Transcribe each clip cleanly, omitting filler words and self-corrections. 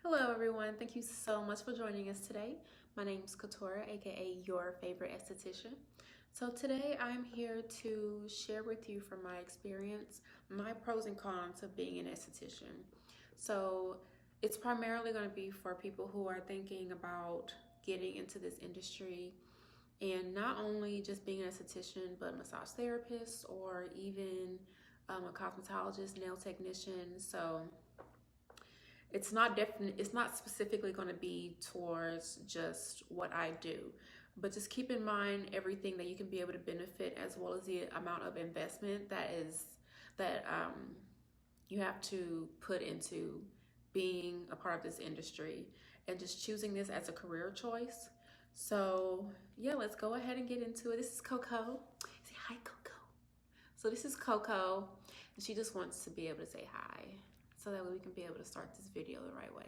Hello everyone, thank you so much for joining us today. My name is Katora, aka your favorite esthetician. So today I'm here to share with you from my experience, my pros and cons of being an esthetician. So it's primarily going to be for people who are thinking about getting into this industry and not only just being an esthetician, but massage therapist or even a cosmetologist, nail technician. So it's not specifically going to be towards just what I do, but just keep in mind everything that you can be able to benefit, as well as the amount of investment that you have to put into being a part of this industry and just choosing this as a career choice. So yeah, let's go ahead and get into it. This is Coco. Say hi, Coco. So this is Coco, and she just wants to be able to say hi so that way we can be able to start this video the right way.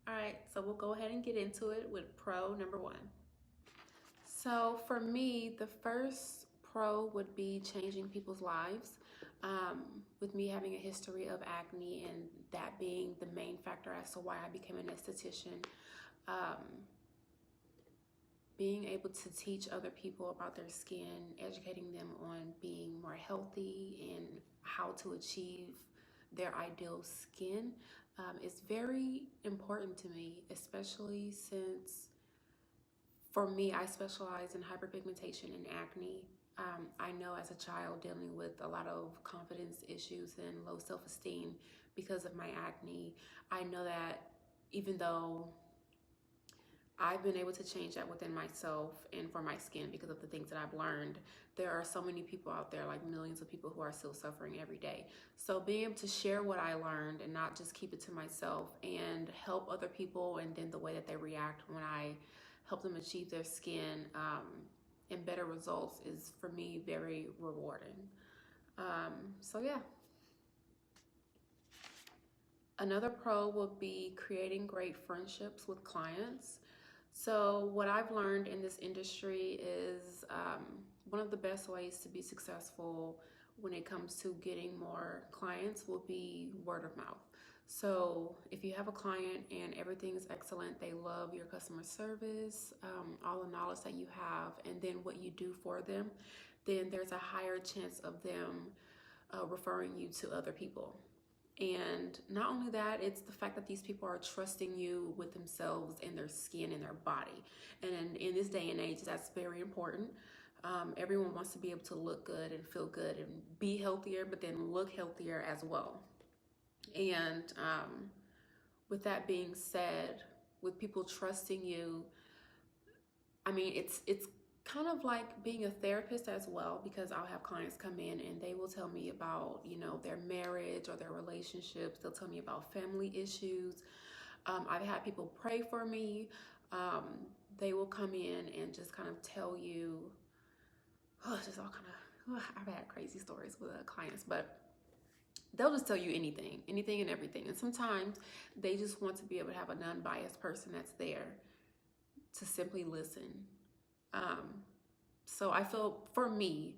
All right, so we'll go ahead and get into it with pro number one. So for me, the first pro would be changing people's lives. With me having a history of acne and that being the main factor as to why I became an esthetician, being able to teach other people about their skin, educating them on being more healthy and how to achieve their ideal skin is very important to me, especially since for me, I specialize in hyperpigmentation and acne. I know as a child dealing with a lot of confidence issues and low self-esteem because of my acne, I know that even though I've been able to change that within myself and for my skin because of the things that I've learned, there are so many people out there, like millions of people who are still suffering every day. So being able to share what I learned and not just keep it to myself and help other people, and then the way that they react when I help them achieve their skin and better results is for me very rewarding. So yeah. Another pro would be creating great friendships with clients. So what I've learned in this industry is one of the best ways to be successful when it comes to getting more clients will be word of mouth. So if you have a client and everything is excellent, they love your customer service, all the knowledge that you have, and then what you do for them, then there's a higher chance of them referring you to other people. And not only that, it's the fact that these people are trusting you with themselves and their skin and their body. And in this day and age, that's very important. Everyone wants to be able to look good and feel good and be healthier, but then look healthier as well. And with that being said, with people trusting you, I mean, it's kind of like being a therapist as well, because I'll have clients come in and they will tell me about, their marriage or their relationships. They'll tell me about family issues. I've had people pray for me. They will come in and just kind of tell you, just all kind of, I've had crazy stories with clients, but they'll just tell you anything and everything. And sometimes they just want to be able to have a non-biased person that's there to simply listen. So I feel, for me,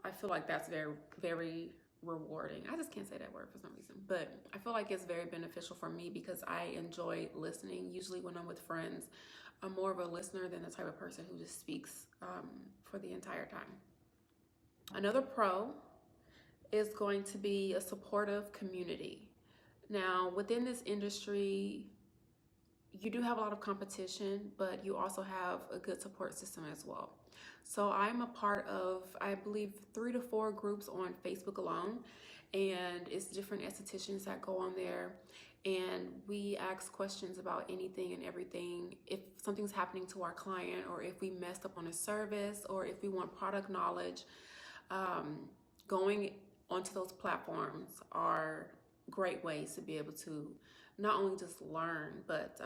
I feel like that's very, very rewarding. I just can't say that word for some reason, but I feel like it's very beneficial for me because I enjoy listening. Usually when I'm with friends, I'm more of a listener than the type of person who just speaks for the entire time. Another pro is going to be a supportive community. Now, within this industry, you do have a lot of competition, but you also have a good support system as well. So I'm a part of, I believe, 3 to 4 groups on Facebook alone, and it's different estheticians that go on there, and we ask questions about anything and everything. If something's happening to our client, or if we messed up on a service, or if we want product knowledge, going onto those platforms are great ways to be able to not only just learn, but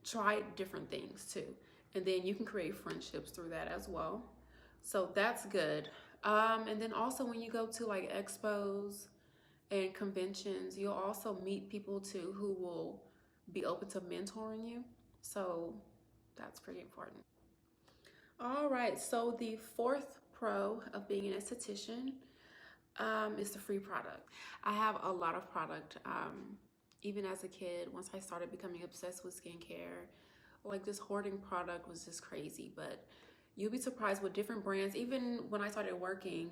try different things too. And then you can create friendships through that as well. So that's good. And then also when you go to like expos and conventions, you'll also meet people too who will be open to mentoring you. So that's pretty important. All right, so the fourth pro of being an esthetician is the free product. I have a lot of product Even as a kid, once I started becoming obsessed with skincare, like this hoarding product was just crazy. But you'll be surprised with different brands. Even when I started working,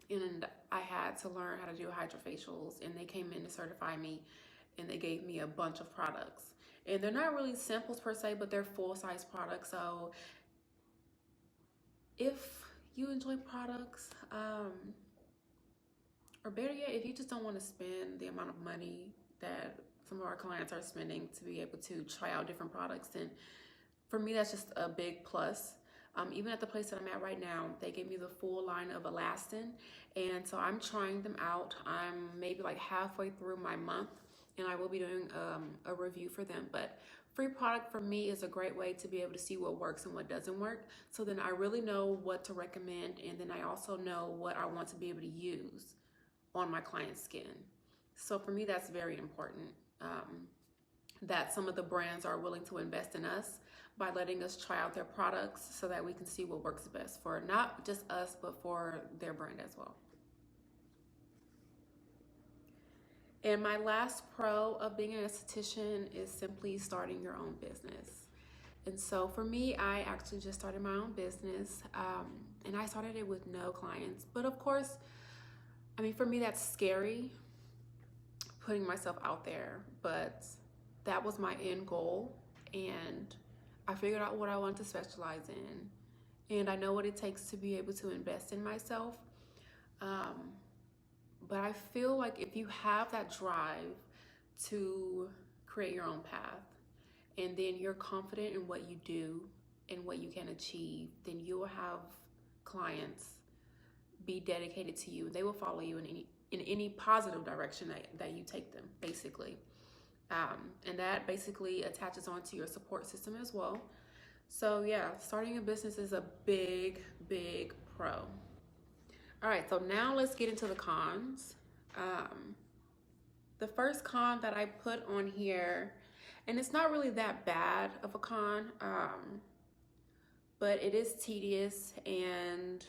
and I had to learn how to do hydrofacials, and they came in to certify me, and they gave me a bunch of products. And they're not really samples per se, but they're full-size products. So if you enjoy products, or better yet, if you just don't want to spend the amount of money that some of our clients are spending to be able to try out different products, then for me, that's just a big plus. Even at the place that I'm at right now, they gave me the full line of Elastin, and so I'm trying them out. I'm maybe like halfway through my month, and I will be doing a review for them. But free product for me is a great way to be able to see what works and what doesn't work. So then I really know what to recommend, and then I also know what I want to be able to use on my client's skin. So for me, that's very important. That some of the brands are willing to invest in us by letting us try out their products so that we can see what works best for not just us, but for their brand as well. And my last pro of being an esthetician is simply starting your own business. And so for me, I actually just started my own business, and I started it with no clients. But of course, I mean, for me, that's scary, putting myself out there, but that was my end goal, and I figured out what I want to specialize in, and I know what it takes to be able to invest in myself. But I feel like if you have that drive to create your own path, and then you're confident in what you do and what you can achieve, then you will have clients be dedicated to you. They will follow you in any positive direction that you take them, basically. And that basically attaches onto your support system as well. So yeah, starting a business is a big, big pro. All right, so now let's get into the cons. The first con that I put on here, and it's not really that bad of a con, but it is tedious, and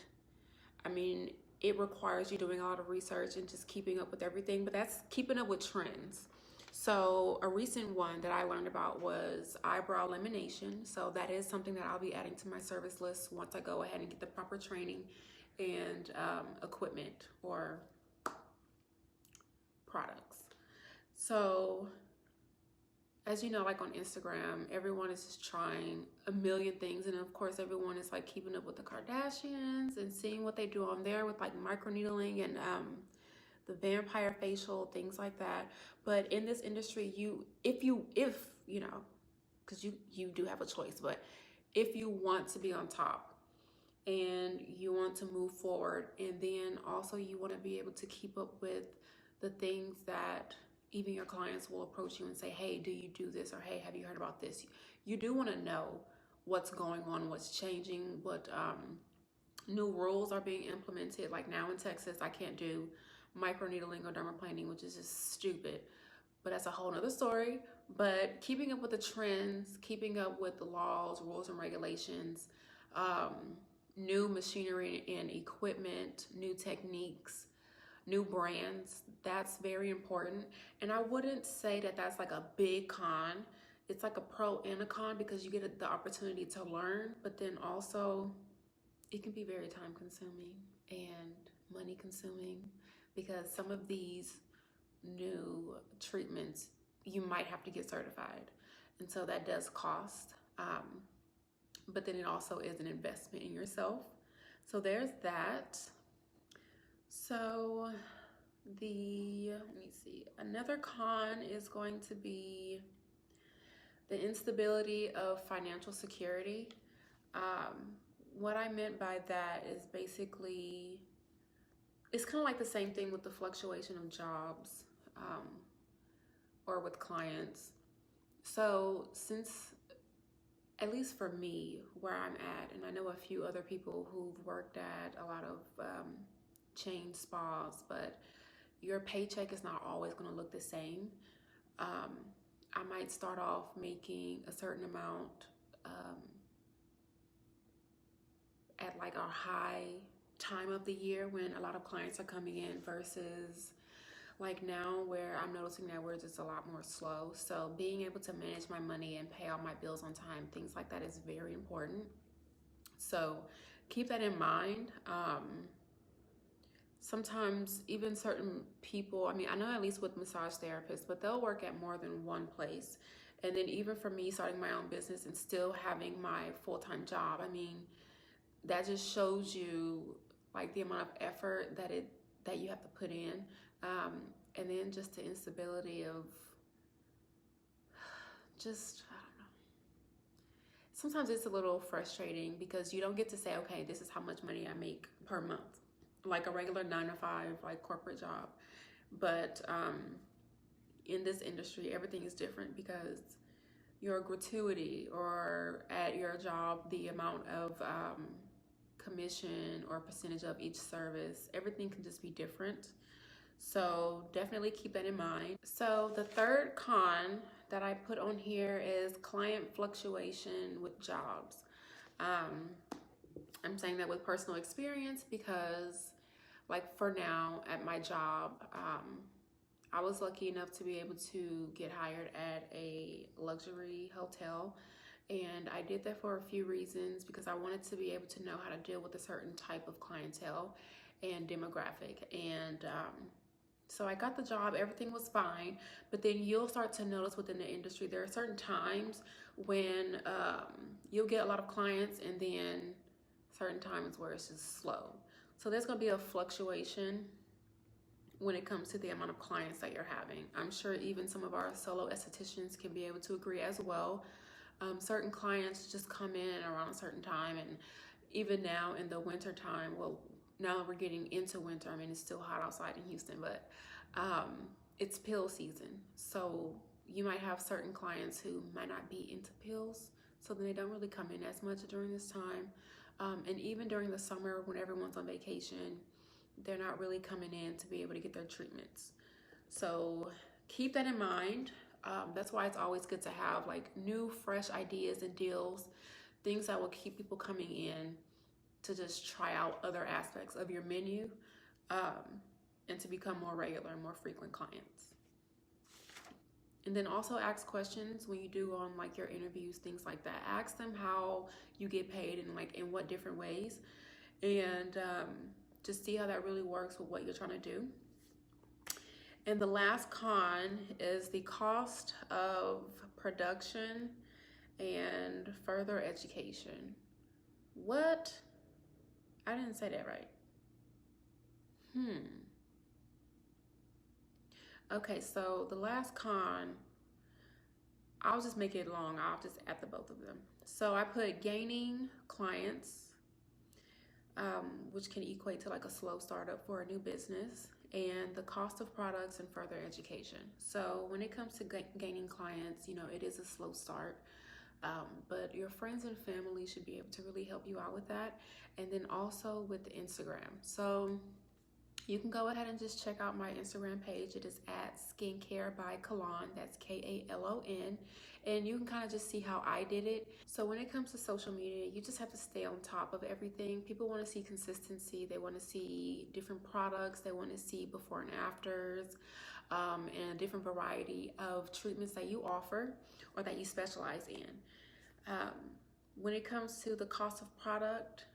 I mean, it requires you doing a lot of research and just keeping up with everything, but that's keeping up with trends. So a recent one that I learned about was eyebrow lamination. So that is something that I'll be adding to my service list once I go ahead and get the proper training and equipment or products. So as you know, like on Instagram, everyone is just trying a million things. And of course, everyone is like keeping up with the Kardashians and seeing what they do on there with like microneedling and the vampire facial, things like that. But in this industry, if you know, because you do have a choice, but if you want to be on top and you want to move forward, and then also you want to be able to keep up with the things that even your clients will approach you and say, hey, do you do this? Or hey, have you heard about this? You do want to know what's going on, what's changing, what new rules are being implemented. Like now in Texas, I can't do microneedling or dermaplaning, which is just stupid, but that's a whole nother story. But keeping up with the trends, keeping up with the laws, rules, and regulations, new machinery and equipment, new techniques, new brands, that's very important. And I wouldn't say that that's like a big con. It's like a pro and a con because you get the opportunity to learn, but then also it can be very time consuming and money consuming because some of these new treatments you might have to get certified, and so that does cost, but then it also is an investment in yourself. So there's that. So let me see, another con is going to be the instability of financial security. What I meant by that is basically, it's kind of like the same thing with the fluctuation of jobs or with clients. So since, at least for me, where I'm at, and I know a few other people who've worked at a lot of chain spas, but your paycheck is not always going to look the same. I might start off making a certain amount at like our high time of the year when a lot of clients are coming in versus like now where I'm noticing that we're just a lot more slow. So being able to manage my money and pay all my bills on time, things like that is very important. So keep that in mind. Sometimes even certain people, I mean, I know at least with massage therapists, but they'll work at more than one place. And then even for me starting my own business and still having my full-time job, I mean, that just shows you like the amount of effort that you have to put in. Um, and then just the instability of just, I don't know. Sometimes it's a little frustrating because you don't get to say, okay, this is how much money I make per month, like a regular 9 to 5, like corporate job. But in this industry, everything is different because your gratuity or at your job, the amount of commission or percentage of each service, everything can just be different. So definitely keep that in mind. So the third con that I put on here is client fluctuation with jobs. Um, I'm saying that with personal experience because like for now at my job, I was lucky enough to be able to get hired at a luxury hotel. And I did that for a few reasons because I wanted to be able to know how to deal with a certain type of clientele and demographic. And so I got the job, everything was fine. But then you'll start to notice within the industry, there are certain times when you'll get a lot of clients and then certain times where it's just slow. So there's going to be a fluctuation when it comes to the amount of clients that you're having. I'm sure even some of our solo estheticians can be able to agree as well. Certain clients just come in around a certain time, and even now in the winter time, well, now that we're getting into winter, I mean, it's still hot outside in Houston, but it's pill season. So you might have certain clients who might not be into pills, so then they don't really come in as much during this time. And even during the summer when everyone's on vacation, they're not really coming in to be able to get their treatments. So keep that in mind. That's why it's always good to have like new, fresh ideas and deals, things that will keep people coming in to just try out other aspects of your menu and to become more regular and more frequent clients. And then also ask questions when you do on like your interviews, things like that. Ask them how you get paid and like in what different ways, and just see how that really works with what you're trying to do. And the last con is the cost of production and further education. What? I didn't say that right. Okay, so the last con, I'll just make it long. I'll just add the both of them. So I put gaining clients, which can equate to like a slow startup for a new business, and the cost of products and further education. So when it comes to gaining clients, you know, it is a slow start, but your friends and family should be able to really help you out with that. And then also with the Instagram. So you can go ahead and just check out my Instagram page. It is at Skincare by Kalon. That's Kalon. And you can kind of just see how I did it. So when it comes to social media, you just have to stay on top of everything. People want to see consistency. They want to see different products. They want to see before and afters, and a different variety of treatments that you offer or that you specialize in. When it comes to the cost of product,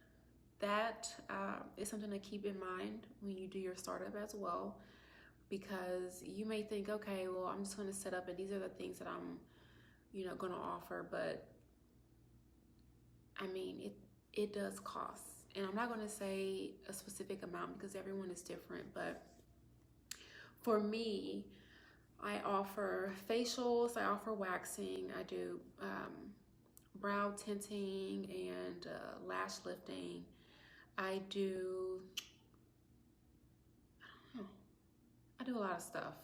that is something to keep in mind when you do your startup as well, because you may think, okay, well, I'm just going to set up and these are the things that I'm, you know, going to offer. But I mean, it does cost. And I'm not going to say a specific amount because everyone is different. But for me, I offer facials, I offer waxing, I do brow tinting and lash lifting. I do a lot of stuff,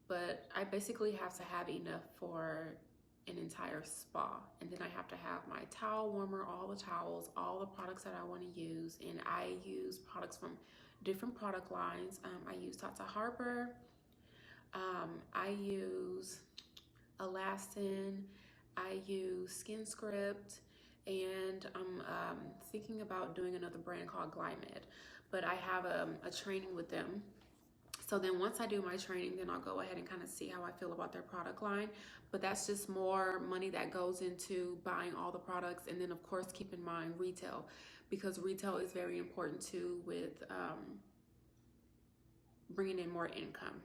but I basically have to have enough for an entire spa. And then I have to have my towel warmer, all the towels, all the products that I want to use. And I use products from different product lines. I use Tata Harper. I use Alastin. I use Skin Script. And I'm thinking about doing another brand called Glymed, but I have a training with them. So then once I do my training, then I'll go ahead and kind of see how I feel about their product line. But that's just more money that goes into buying all the products. And then of course, keep in mind retail, because retail is very important too with bringing in more income.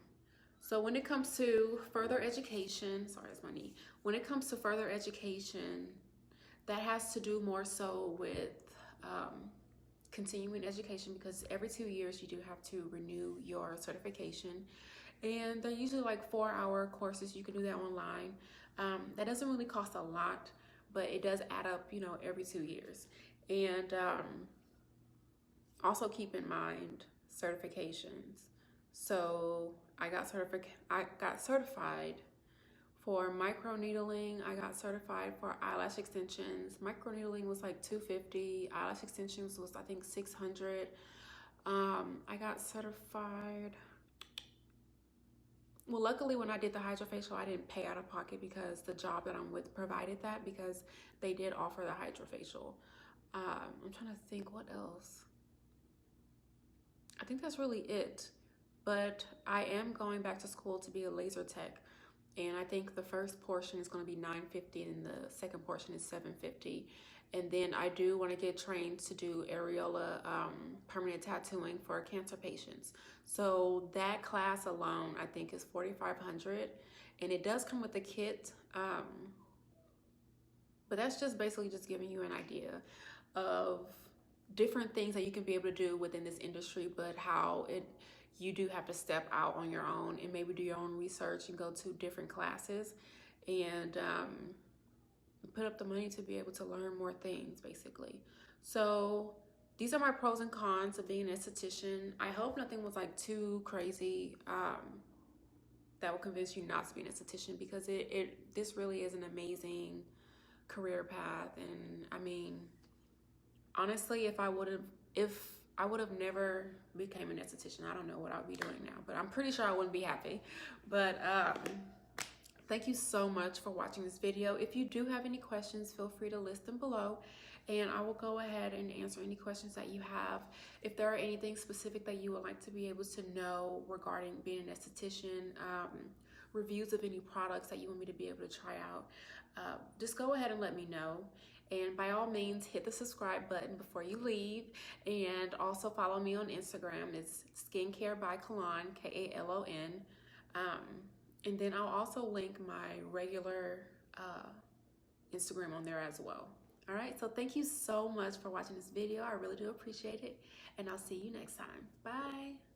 So when it comes to further education, sorry, it's my knee. When it comes to further education, that has to do more so with continuing education, because every 2 years you do have to renew your certification, and they're usually like 4-hour courses. You can do that online. That doesn't really cost a lot, but it does add up, you know, every 2 years. And also keep in mind certifications. So I got certified for microneedling. I got certified for eyelash extensions. Microneedling was like $250. Eyelash extensions was I think $600. I got certified. Well, luckily when I did the hydrofacial, I didn't pay out of pocket because the job that I'm with provided that, because they did offer the hydrofacial. I'm trying to think what else. I think that's really it. But I am going back to school to be a laser tech. And I think the first portion is going to be $950 and the second portion is $750. And then I do want to get trained to do areola permanent tattooing for cancer patients. So that class alone, I think, is $4,500. And it does come with a kit. But that's just basically just giving you an idea of different things that you can be able to do within this industry, but how you do have to step out on your own and maybe do your own research and go to different classes and put up the money to be able to learn more things, basically. So these are my pros and cons of being an esthetician. I hope nothing was like too crazy that will convince you not to be an esthetician, because this really is an amazing career path. And I mean, honestly, if I would have never became an esthetician, I don't know what I would be doing now, but I'm pretty sure I wouldn't be happy. But thank you so much for watching this video. If you do have any questions, feel free to list them below, and I will go ahead and answer any questions that you have. If there are anything specific that you would like to be able to know regarding being an esthetician, reviews of any products that you want me to be able to try out, just go ahead and let me know. And by all means, hit the subscribe button before you leave. And also follow me on Instagram. It's Skincare by Kalon, Kalon. And then I'll also link my regular Instagram on there as well. All right, so thank you so much for watching this video. I really do appreciate it. And I'll see you next time. Bye.